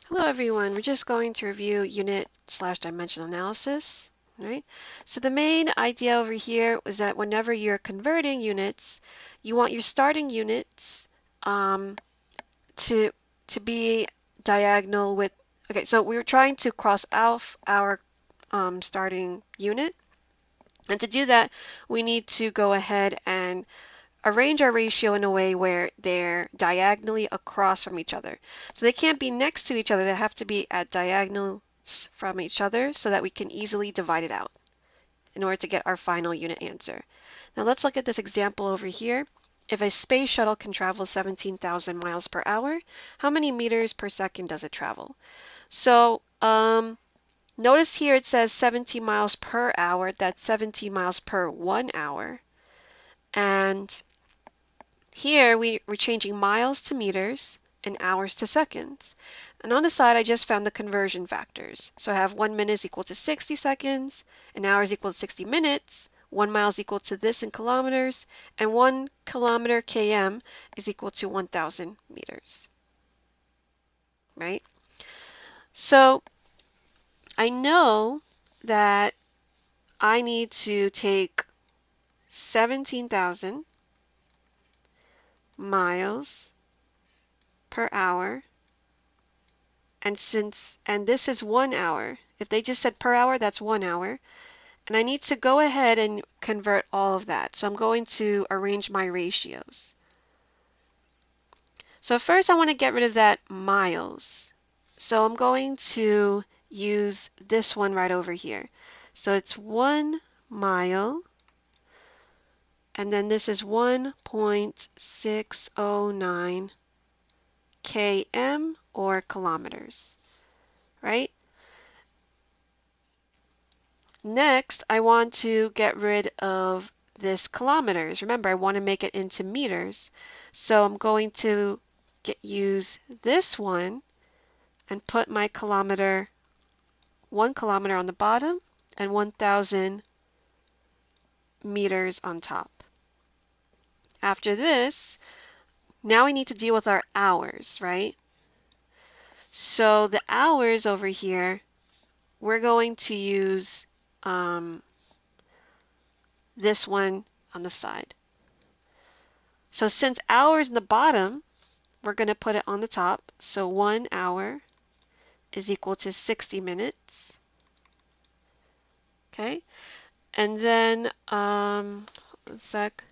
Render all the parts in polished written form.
Hello everyone, we're just going to review unit/dimensional analysis, right? So the main idea over here was that whenever you're converting units, you want your starting units to be diagonal with, okay, so we were trying to cross off our starting unit, and to do that, we need to go ahead and arrange our ratio in a way where they're diagonally across from each other. So they can't be next to each other, they have to be at diagonals from each other so that we can easily divide it out in order to get our final unit answer. Now let's look at this example over here. If a space shuttle can travel 17,000 miles per hour, how many meters per second does it travel? So notice here it says 17 miles per hour, that's 17 miles per 1 hour. And here we're changing miles to meters and hours to seconds. And on the side, I just found the conversion factors. So I have 1 minute is equal to 60 seconds, an hour is equal to 60 minutes, 1 mile is equal to this in kilometers, and 1 kilometer km is equal to 1,000 meters. Right? So I know that I need to take 17,000 miles per hour, and this is 1 hour. If they just said per hour, that's 1 hour. And I need to go ahead and convert all of that. So I'm going to arrange my ratios. So first I want to get rid of that miles. So I'm going to use this one right over here. So it's 1 mile, and then this is 1.609 km or kilometers, right? Next, I want to get rid of this kilometers. Remember, I want to make it into meters. So I'm going to use this one and put my kilometer, 1 kilometer on the bottom and 1,000 meters on top. After this, now we need to deal with our hours, right? So the hours over here, we're going to use this one on the side. So since hours in the bottom, we're going to put it on the top. So 1 hour is equal to 60 minutes. Okay, and then one sec.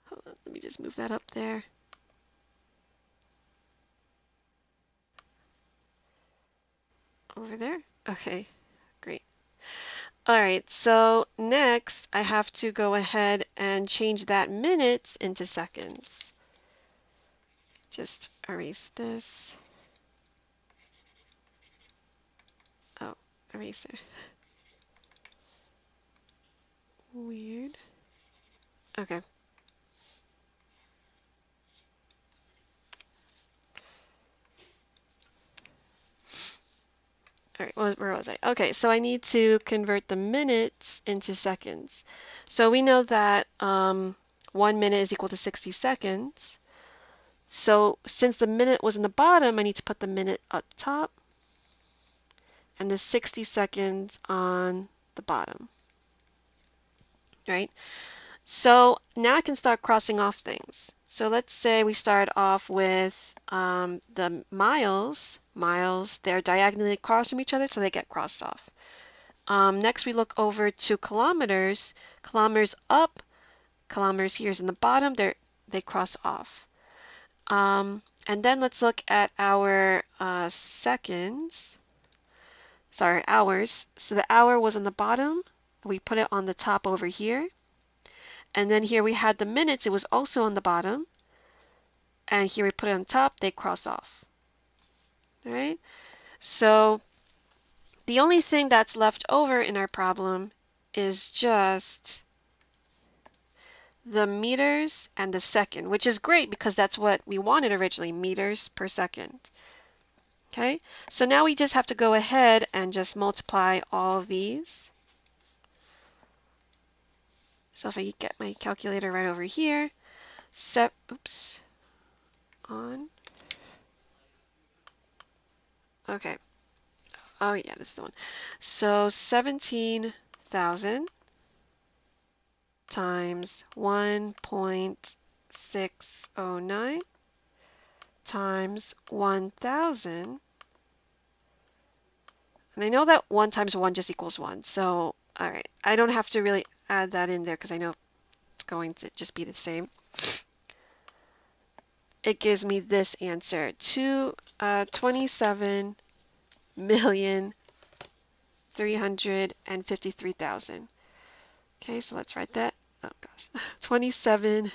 Hold on, let me just move that up there. Over there? Okay, great. All right, so next I have to go ahead and change that minutes into seconds. Just erase this. Oh, eraser. Weird. Okay. All right, where was I? Okay, so I need to convert the minutes into seconds. So we know that 1 minute is equal to 60 seconds. So since the minute was in the bottom, I need to put the minute up top and the 60 seconds on the bottom. Right? So now I can start crossing off things. So let's say we start off with the miles. Miles, they're diagonally across from each other, so they get crossed off. Next we look over to kilometers. Kilometers up, kilometers here is in the bottom, they cross off. And then let's look at our seconds. Sorry, hours. So the hour was on the bottom. We put it on the top over here. And then here we had the minutes. It was also on the bottom. And here we put it on top. They cross off. All right? So the only thing that's left over in our problem is just the meters and the second, which is great because that's what we wanted originally, meters per second. Okay, so now we just have to go ahead and just multiply all of these. So if I get my calculator right over here, Oops. On. Okay. Oh yeah, this is the one. So 17,000 times 1.609 times 1,000. And I know that 1 times 1 just equals 1. So, all right. I don't have to really add that in there because I know it's going to just be the same. It gives me this answer, 27,353,000. Okay, so let's write that. Oh gosh, 27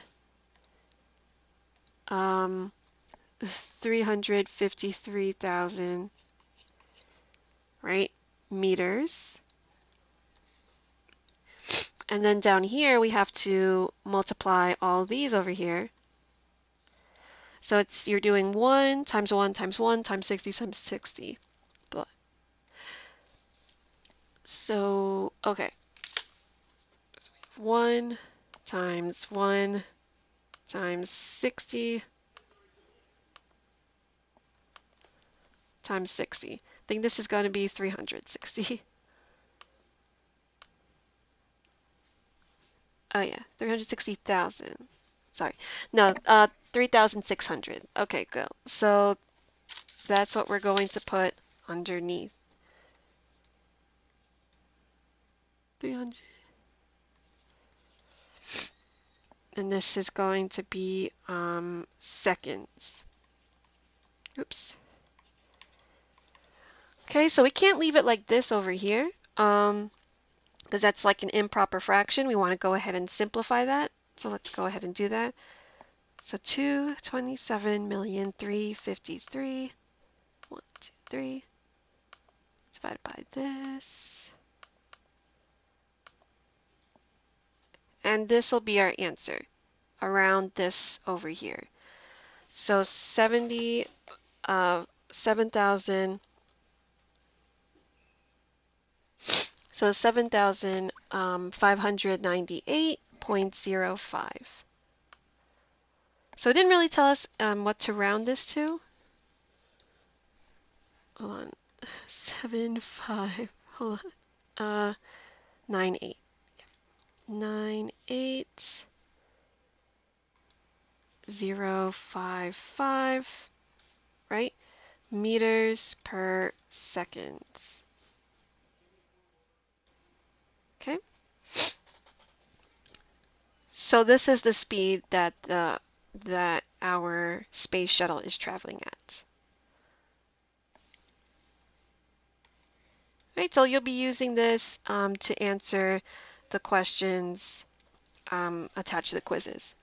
353,000, right, meters. And then down here we have to multiply all these over here. So you're doing 1 times 1 times 1 times 60 times 60. Blah. So, okay. 1 times 1 times 60 times 60. I think this is going to be 360. Oh yeah, 360,000. Sorry. No, 3,600. Okay, go. So that's what we're going to put underneath. 300. And this is going to be seconds. Oops. Okay, so we can't leave it like this over here, because that's like an improper fraction. We want to go ahead and simplify that. So let's go ahead and do that. So 227,353,123 divided by this. And this will be our answer around this over here. So 7,000. So 7,598.05. So it didn't really tell us what to round this to. Hold on. 7,5. Hold on. 9,8. 9,8,055, right? Meters per seconds. Okay. So this is the speed that our space shuttle is traveling at. Right, so you'll be using this to answer the questions attached to the quizzes.